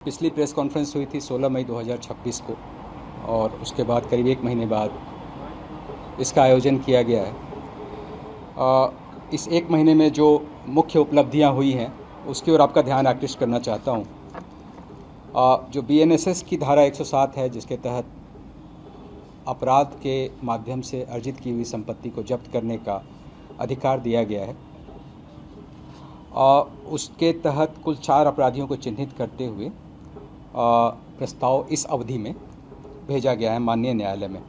पिछली press conference हुई थी 16 मई 2026 को और उसके बाद करीब एक महीने बाद इसका आयोजन किया गया है। इस एक महीने में जो मुख्य उपलब्धियां हुई हैं उसकी ओर आपका ध्यान आकृष्ट करना चाहता हूं। जो BNSS की धारा 107 है, जिसके तहत अपराध के माध्यम से अर्जित की हुई संपत्ति को जब्त करने का अधिकार दिया गया है, उसके तहत कुल 4 अपराधियों को चिन्हित करते हुए प्रस्ताव इस अवधि में भेजा गया है माननीय न्यायालय में।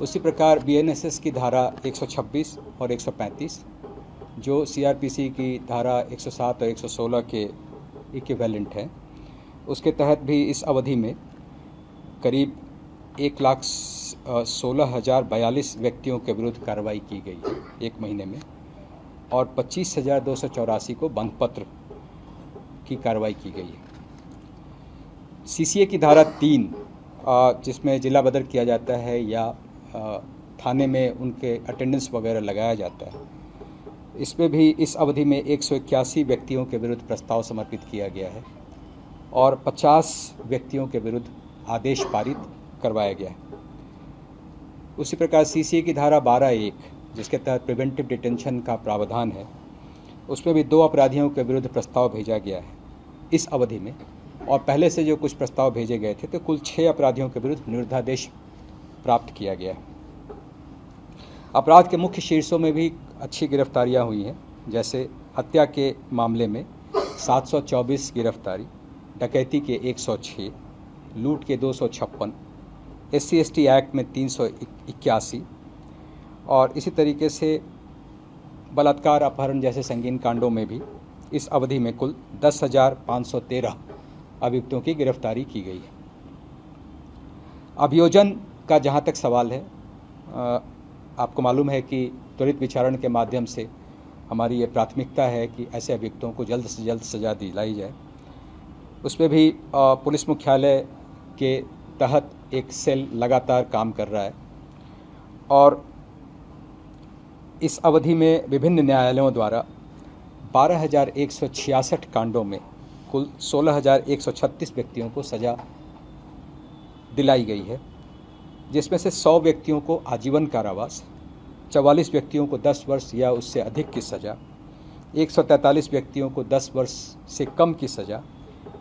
उसी प्रकार BNSS की धारा 126 और 135 जो CRPC की धारा 107 और 116 के इक्विवेलेंट है, उसके तहत भी इस अवधि में करीब 1,16,042 व्यक्तियों के विरुद्ध कार्रवाई की गई है एक महीने में, और 25,284 को बंद पत्र की कार्रवाई की गई है। CCA की धारा 3 जिसमें जिला बदर किया जाता है या थाने में उनके अटेंडेंस वगैरह लगाया जाता है, इसमें भी इस अवधि में 181 व्यक्तियों के विरुद्ध प्रस्ताव समर्पित किया गया है और 50 व्यक्तियों के विरुद्ध आदेश पारित करवाया गया है। उसी प्रकार CCA की धारा 12(1) जिसके तहत प्रिवेंटिव डिटेंशन का प्रावधान है, उसमें भी 2 अपराधियों के विरुद्ध प्रस्ताव भेजा गया है इस अवधि में, और पहले से जो कुछ प्रस्ताव भेजे गए थे तो कुल 6 अपराधियों के विरुद्ध निरुद्धादेश प्राप्त किया गया है। अपराध के मुख्य शीर्षों में भी अच्छी गिरफ्तारियां हुई हैं, जैसे हत्या के मामले में 724 गिरफ्तारी, डकैती के 106, लूट के 256, SC/ST एक्ट में 381, और इसी तरीके से बलात्कार, अपहरण जैसे संगीन कांडों में भी इस अवधि में कुल 10,513 अभियुक्तों की गिरफ्तारी की गई है। अभियोजन का जहां तक सवाल है, आपको मालूम है कि त्वरित विचारण के माध्यम से हमारी ये प्राथमिकता है कि ऐसे अभियुक्तों को जल्द से जल्द सज़ा दिलाई जाए। उसमें भी पुलिस मुख्यालय के तहत एक सेल लगातार काम कर रहा है और इस अवधि में विभिन्न न्यायालयों द्वारा 12,166 कांडों में कुल 16,136 व्यक्तियों को सज़ा दिलाई गई है, जिसमें से 100 व्यक्तियों को आजीवन कारावास, 44 व्यक्तियों को 10 वर्ष या उससे अधिक की सज़ा, 143 व्यक्तियों को 10 वर्ष से कम की सज़ा,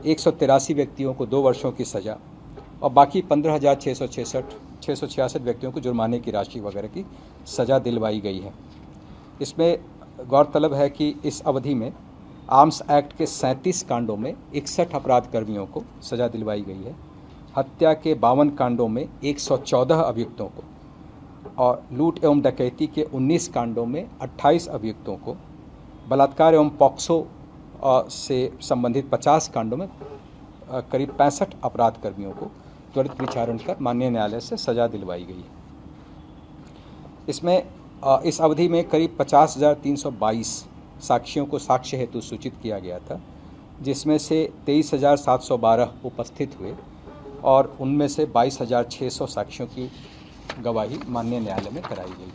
183 व्यक्तियों को 2 वर्षों की सज़ा और बाकी 15,666 व्यक्तियों को जुर्माने की राशि वगैरह की सज़ा दिलवाई गई है। इसमें गौरतलब है कि इस अवधि में आर्म्स एक्ट के 37 कांडों में 61 अपराध कर्मियों को सज़ा दिलवाई गई है, हत्या के 52 कांडों में 114 अभियुक्तों को, और लूट एवं डकैती के 19 कांडों में 28 अभियुक्तों को, बलात्कार एवं पॉक्सो से संबंधित 50 कांडों में करीब 65 अपराध कर्मियों को त्वरित विचारण कर माननीय न्यायालय से सज़ा दिलवाई गई है। इसमें इस अवधि में करीब 50,322 साक्षियों को साक्ष्य हेतु सूचित किया गया था, जिसमें से 23,712 उपस्थित हुए और उनमें से 22,600 साक्षियों की गवाही माननीय न्यायालय में कराई गई।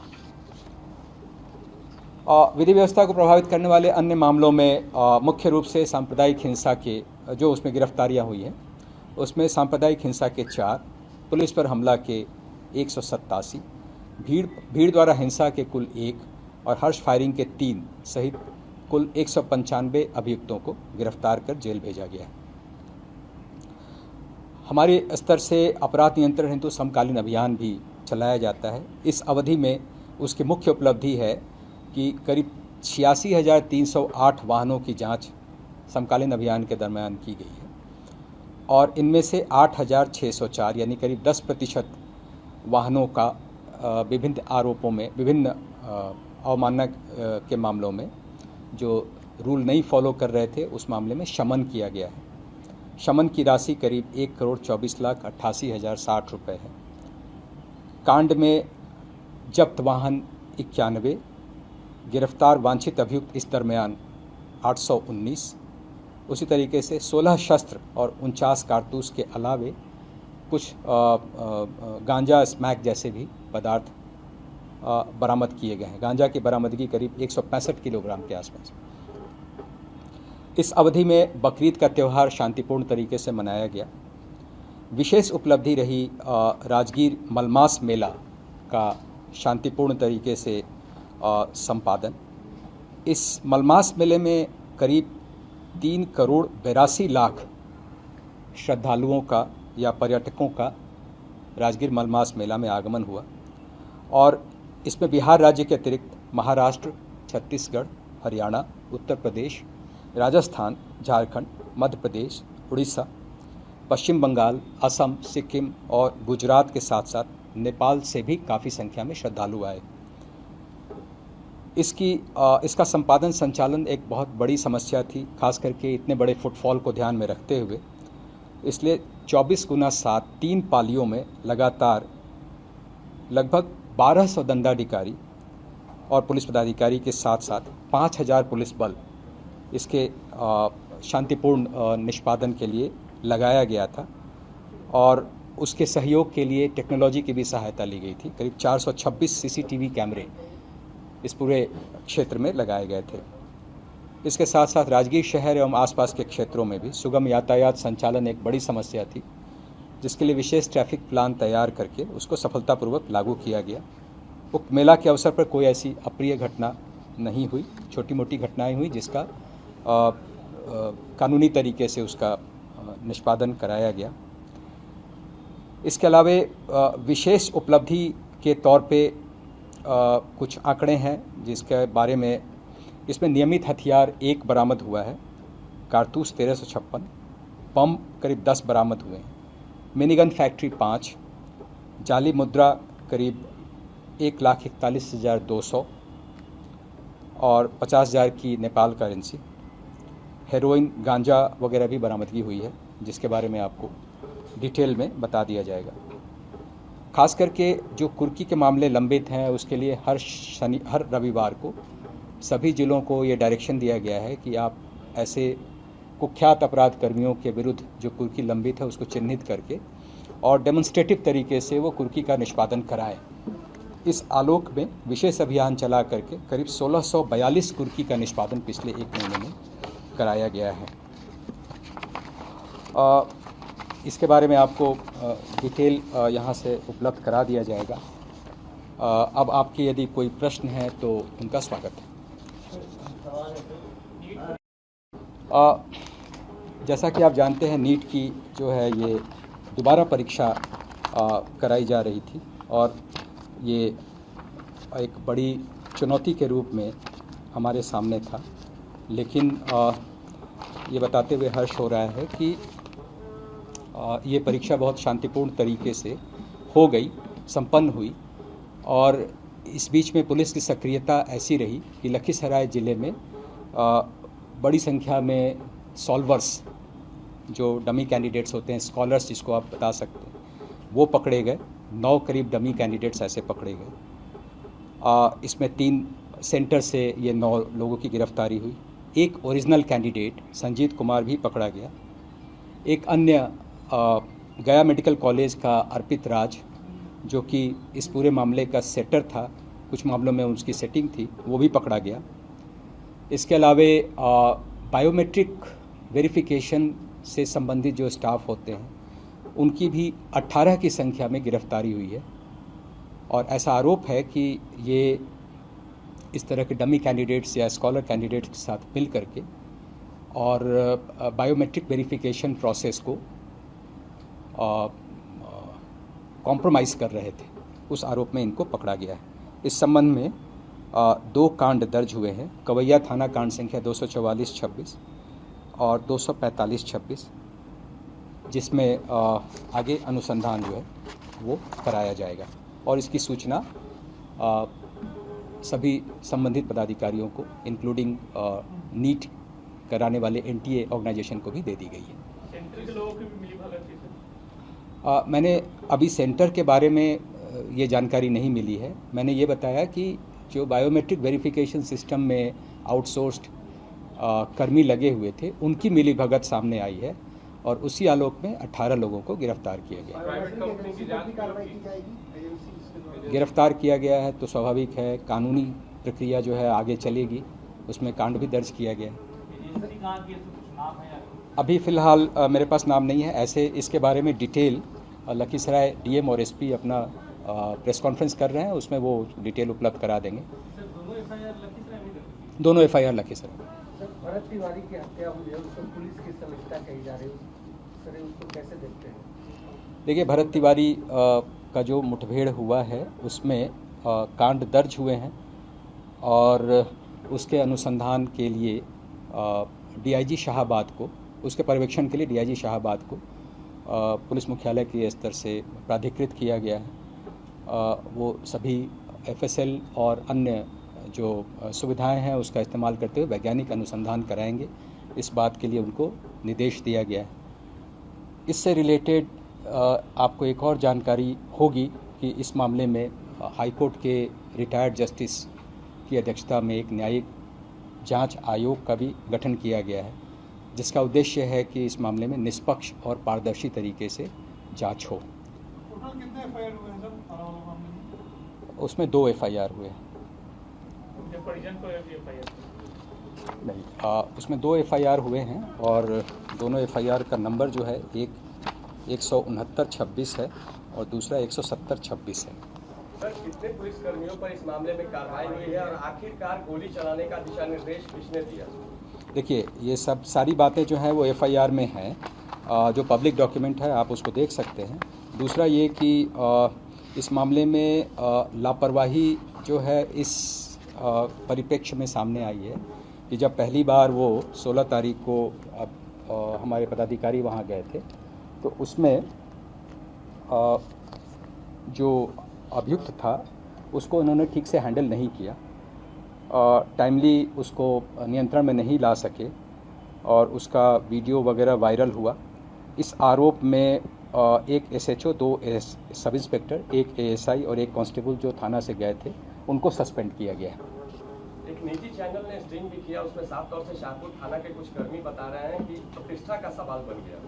विधि व्यवस्था को प्रभावित करने वाले अन्य मामलों में मुख्य रूप से सांप्रदायिक हिंसा के जो उसमें गिरफ्तारियां हुई हैं, उसमें सांप्रदायिक हिंसा के 4, पुलिस पर हमला के 187, भीड़ द्वारा हिंसा के कुल 1 और हर्ष फायरिंग के 3 सहित कुल 195 अभियुक्तों को गिरफ्तार कर जेल भेजा गया है। हमारे स्तर से अपराध नियंत्रण हेतु समकालीन अभियान भी चलाया जाता है। इस अवधि में उसकी मुख्य उपलब्धि है कि करीब 86,308 वाहनों की जांच समकालीन अभियान के दरमियान की गई है और इनमें से 8,604 यानी करीब 10% वाहनों का विभिन्न आरोपों में, विभिन्न अवमानना के मामलों में जो रूल नहीं फॉलो कर रहे थे उस मामले में शमन किया गया है। शमन की राशि करीब 1,24,88,060 रुपये है। कांड में जब्त वाहन 91, गिरफ्तार वांछित अभियुक्त इस दरमियान 819, उसी तरीके से 16 शस्त्र और 49 कारतूस के अलावे कुछ गांजा, स्मैक जैसे भी पदार्थ बरामद किए गए हैं। गांजा की बरामदगी करीब 165 किलोग्राम के आसपास। इस अवधि में बकरीद का त्यौहार शांतिपूर्ण तरीके से मनाया गया। विशेष उपलब्धि रही राजगीर मलमास मेला का शांतिपूर्ण तरीके से संपादन। इस मलमास मेले में करीब 3 करोड़ 82 लाख श्रद्धालुओं का या पर्यटकों का राजगीर मलमास मेला में आगमन हुआ और इसमें बिहार राज्य के अतिरिक्त महाराष्ट्र, छत्तीसगढ़, हरियाणा, उत्तर प्रदेश, राजस्थान, झारखंड, मध्य प्रदेश, उड़ीसा, पश्चिम बंगाल, असम, सिक्किम और गुजरात के साथ साथ नेपाल से भी काफ़ी संख्या में श्रद्धालु आए। इसका संपादन संचालन एक बहुत बड़ी समस्या थी, खास करके इतने बड़े फुटफॉल को ध्यान में रखते हुए। इसलिए 24x7 3 पालियों में लगातार लगभग 1200 दंडाधिकारी और पुलिस पदाधिकारी के साथ साथ 5000 पुलिस बल इसके शांतिपूर्ण निष्पादन के लिए लगाया गया था और उसके सहयोग के लिए टेक्नोलॉजी की भी सहायता ली गई थी। करीब 426 सीसीटीवी कैमरे इस पूरे क्षेत्र में लगाए गए थे। इसके साथ साथ राजगीर शहर एवं आसपास के क्षेत्रों में भी सुगम यातायात संचालन एक बड़ी समस्या थी, जिसके लिए विशेष ट्रैफिक प्लान तैयार करके उसको सफलतापूर्वक लागू किया गया। उक्त मेला के अवसर पर कोई ऐसी अप्रिय घटना नहीं हुई, छोटी मोटी घटनाएं हुई जिसका कानूनी तरीके से उसका निष्पादन कराया गया। इसके अलावा विशेष उपलब्धि के तौर पे कुछ आंकड़े हैं जिसके बारे में, इसमें नियमित हथियार 1 बरामद हुआ है, कारतूस 1356, बम करीब 10 बरामद हुए हैं, मिनीगन फैक्ट्री 5, जाली मुद्रा करीब 1,41,200 और 50,000 की नेपाल करेंसी, हेरोइन, गांजा वगैरह भी बरामदगी हुई है, जिसके बारे में आपको डिटेल में बता दिया जाएगा। खास करके जो कुर्की के मामले लंबित हैं उसके लिए हर रविवार को सभी जिलों को ये डायरेक्शन दिया गया है कि आप ऐसे कुख्यात अपराध कर्मियों के विरुद्ध जो कुर्की लंबित है उसको चिन्हित करके और डेमोन्स्ट्रेटिव तरीके से वो कुर्की का निष्पादन कराएं। इस आलोक में विशेष अभियान चला करके करीब 1642 कुर्की का निष्पादन पिछले 1 महीने में कराया गया है। इसके बारे में आपको डिटेल यहाँ से उपलब्ध करा दिया जाएगा। अब आपके यदि कोई प्रश्न है तो उनका स्वागत है। जैसा कि आप जानते हैं, नीट की जो है ये दोबारा परीक्षा कराई जा रही थी और ये एक बड़ी चुनौती के रूप में हमारे सामने था, लेकिन ये बताते हुए हर्ष हो रहा है कि ये परीक्षा बहुत शांतिपूर्ण तरीके से हो गई, संपन्न हुई और इस बीच में पुलिस की सक्रियता ऐसी रही कि लखीसराय ज़िले में बड़ी संख्या में सॉल्वर्स, जो डमी कैंडिडेट्स होते हैं, स्कॉलर्स जिसको आप बता सकते हैं, वो पकड़े गए। 9 करीब डमी कैंडिडेट्स ऐसे पकड़े गए। इसमें 3 सेंटर से ये 9 लोगों की गिरफ्तारी हुई। एक ओरिजिनल कैंडिडेट संजीत कुमार भी पकड़ा गया। एक अन्य गया मेडिकल कॉलेज का अर्पित राज, जो कि इस पूरे मामले का सेटर था, कुछ मामलों में उसकी सेटिंग थी, वो भी पकड़ा गया। इसके अलावा बायोमेट्रिक वेरिफिकेशन से संबंधित जो स्टाफ होते हैं उनकी भी 18 की संख्या में गिरफ्तारी हुई है और ऐसा आरोप है कि ये इस तरह के डमी कैंडिडेट्स या स्कॉलर कैंडिडेट्स के साथ मिल करके और बायोमेट्रिक वेरिफिकेशन प्रोसेस को कॉम्प्रोमाइज़ कर रहे थे। उस आरोप में इनको पकड़ा गया है। इस संबंध में 2 कांड दर्ज हुए हैं। कवैया थाना कांड संख्या 244-26 और 245-26, जिसमें आगे अनुसंधान जो है वो कराया जाएगा और इसकी सूचना सभी संबंधित पदाधिकारियों को इंक्लूडिंग नीट कराने वाले एनटीए ऑर्गेनाइजेशन को भी दे दी गई है। सेंटर के लोगों की भी मिली भगत थी सर? मैंने अभी सेंटर के बारे में ये जानकारी नहीं मिली है। मैंने ये बताया कि जो बायोमेट्रिक वेरिफिकेशन सिस्टम में आउटसोर्स्ड कर्मी लगे हुए थे उनकी मिली भगत सामने आई है और उसी आलोक में 18 लोगों को गिरफ्तार किया गया। गिरफ्तार किया गया है तो स्वाभाविक है कानूनी प्रक्रिया जो है आगे चलेगी, उसमें कांड भी दर्ज किया गया है। कहाँ की है, तो कुछ नाम है या अभी फ़िलहाल मेरे पास नाम नहीं है। ऐसे इसके बारे में डिटेल लखीसराय डीएम और एसपी अपना प्रेस कॉन्फ्रेंस कर रहे हैं, उसमें वो डिटेल उपलब्ध करा देंगे। सर दोनों एफआईआर लखीसराय में कर दी? दोनों एफआईआर लखीसराय। सर भरत तिवारी की हत्या हुई है, उसको पुलिस की समिक्षा कही जा रही है, सर उसको कैसे देखते हैं? देखिए, भरत तिवारी का जो मुठभेड़ हुआ है उसमें कांड दर्ज हुए हैं और उसके अनुसंधान के लिए डीआईजी शाहाबाद को, उसके पर्यवेक्षण के लिए डीआईजी शाहाबाद को पुलिस मुख्यालय के स्तर से प्राधिकृत किया गया है। वो सभी एफएसएल और अन्य जो सुविधाएं हैं उसका इस्तेमाल करते हुए वैज्ञानिक अनुसंधान कराएंगे, इस बात के लिए उनको निर्देश दिया गया है। इससे रिलेटेड आपको एक और जानकारी होगी कि इस मामले में हाई कोर्ट के रिटायर्ड जस्टिस की अध्यक्षता में एक न्यायिक जांच आयोग का भी गठन किया गया है, जिसका उद्देश्य है कि इस मामले में निष्पक्ष और पारदर्शी तरीके से जांच हो। टोटल कितने एफआईआर हुए हैं सर आरोप मामले में? उसमें 2 एफआईआर हुए हैं। उनके परिजन को एफआईआर नहीं, उसमें 2 एफआईआर हुए हैं और दोनों एफआईआर का नंबर जो है एक 169-26 है और दूसरा 170-26 है। सर कितने पुलिसकर्मियों पर इस मामले में कार्रवाई हुई है और आखिरकार गोली चलाने का दिशा निर्देश किसने दिया? देखिए, ये सब सारी बातें जो हैं वो एफआईआर में हैं, जो पब्लिक डॉक्यूमेंट है आप उसको देख सकते हैं। दूसरा ये कि इस मामले में लापरवाही जो है इस परिप्रेक्ष्य में सामने आई है कि जब पहली बार वो 16 तारीख को हमारे पदाधिकारी वहाँ गए थे तो उसमें जो अभियुक्त था उसको उन्होंने ठीक से हैंडल नहीं किया, टाइमली उसको नियंत्रण में नहीं ला सके और उसका वीडियो वगैरह वायरल हुआ। इस आरोप में एक एसएचओ, 2 सब इंस्पेक्टर, एक एएसआई और एक कांस्टेबल जो थाना से गए थे उनको सस्पेंड किया गया है। एक निजी चैनल ने स्ट्रिंग भी किया, उसमें साफ तौर से शाहपुर थाना के कुछ कर्मी बता रहे हैं कि प्रतिष्ठा का सवाल बन गया।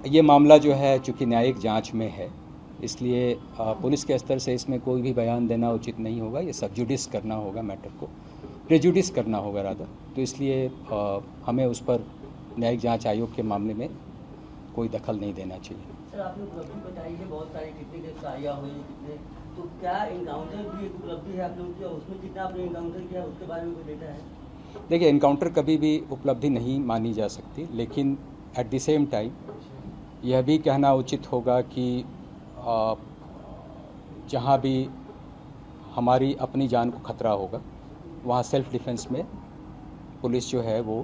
ये मामला जो है चूँकि न्यायिक जांच में है, इसलिए पुलिस के स्तर से इसमें कोई भी बयान देना उचित नहीं होगा। ये सब जुडिस करना होगा, मैटर को प्रेजुडिस करना होगा रादर। तो इसलिए हमें उस पर न्यायिक जांच आयोग के मामले में कोई दखल नहीं देना चाहिए। सर आपने उपलब्धि बताई है, बहुत सारी कितने गिरफ्तारियाँ हुई, कितने, तो क्या इनकाउंटर भी एक उपलब्धि है आप लोगों की, उसमें कितना आपने इनकाउंटर किया उसके बारे में कोई डेटा है? देखिए, इनकाउंटर कभी भी उपलब्धि नहीं मानी जा सकती, लेकिन एट द सेम टाइम यह भी कहना उचित होगा कि जहाँ भी हमारी अपनी जान को खतरा होगा वहाँ सेल्फ डिफेंस में पुलिस जो है वो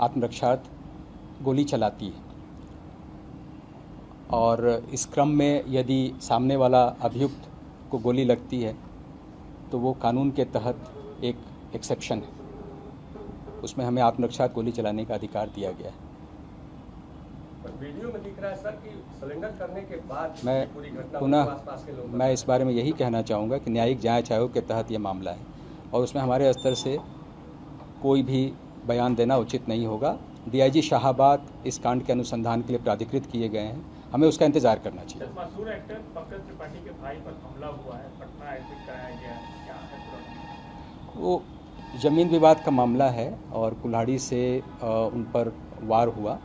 आत्मरक्षार्थ गोली चलाती है और इस क्रम में यदि सामने वाला अभियुक्त को गोली लगती है तो वो कानून के तहत एक एक्सेप्शन है, उसमें हमें आत्मरक्षार्थ गोली चलाने का अधिकार दिया गया है। वीडियो में दिख रहा है सर कि सरेंडर करने के बाद मैं पूरी घटना पुनः आसपास के लोग मैं इस बारे में यही कहना चाहूँगा कि न्यायिक जांच आयोग के तहत ये मामला है और उसमें हमारे स्तर से कोई भी बयान देना उचित नहीं होगा। डीआईजी शाहाबाद इस कांड के अनुसंधान के लिए प्राधिकृत किए गए हैं, हमें उसका इंतजार करना चाहिए। सर मशहूर एक्टर पंकज त्रिपाठी के भाई पर हमला हुआ है, पटना एडमिट कराया गया है, क्या है पूरा? वो ज़मीन विवाद का मामला है और कुल्हाड़ी से उन पर वार हुआ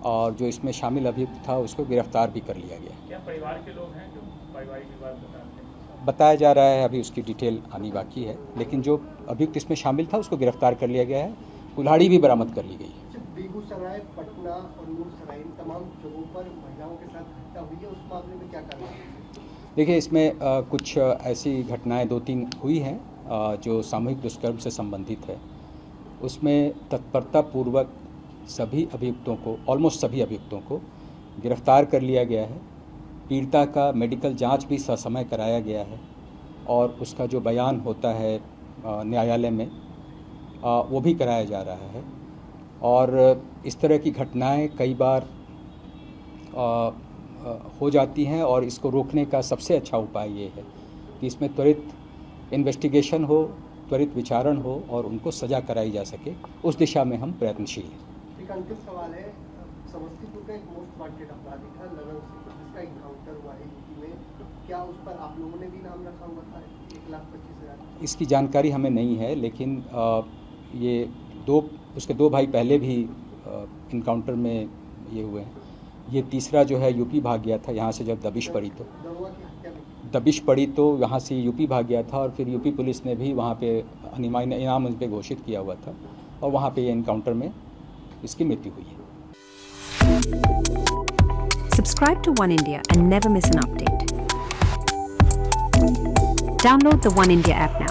और जो इसमें शामिल अभियुक्त था उसको गिरफ्तार भी कर लिया गया। क्या परिवार के लोग हैं जो पारिवारिक विवाद बताते हैं? बताया जा रहा है, अभी उसकी डिटेल आनी बाकी है, लेकिन जो अभियुक्त इसमें शामिल था उसको गिरफ्तार कर लिया गया है, कुल्हाड़ी भी बरामद कर ली गई है। बेगूसराय, पटना और नूरसराय इन तमाम जगहों पर महिलाओं के साथ हत्या हुई है, उस मामले में क्या कार्रवाई है? देखिए, इसमें कुछ ऐसी घटनाएं 2-3 हुई हैं जो सामूहिक दुष्कर्म से संबंधित है। उसमें तत्परतापूर्वक सभी अभियुक्तों को, ऑलमोस्ट सभी अभियुक्तों को गिरफ्तार कर लिया गया है। पीड़िता का मेडिकल जांच भी ससमय कराया गया है और उसका जो बयान होता है न्यायालय में वो भी कराया जा रहा है। और इस तरह की घटनाएं कई बार हो जाती हैं और इसको रोकने का सबसे अच्छा उपाय ये है कि इसमें त्वरित इन्वेस्टिगेशन हो, त्वरित विचारण हो और उनको सज़ा कराई जा सके, उस दिशा में हम प्रयत्नशील हैं। एक अंतिम सवाल है, समस्तीपुर का एक मोस्ट वांटेड अपराधी था ललन सिंह, जिसका इनकाउंटर हुआ है यूपी में, क्या उस पर आप लोगों ने भी नाम रखा हुआ था 1,25,000? इसकी जानकारी हमें नहीं है, लेकिन ये उसके दो भाई पहले भी इनकाउंटर में ये हुए हैं। ये तीसरा जो है यूपी भाग गया था, यहाँ से जब दबिश पड़ी तो यहाँ से यूपी भाग गया था, और फिर यूपी पुलिस ने भी वहाँ पे इनाम उन पे घोषित किया हुआ था, और वहाँ पे ये इनकाउंटर में इसकी मृत्यु हुई है। Subscribe to One India and never miss an update. Download the One India app now.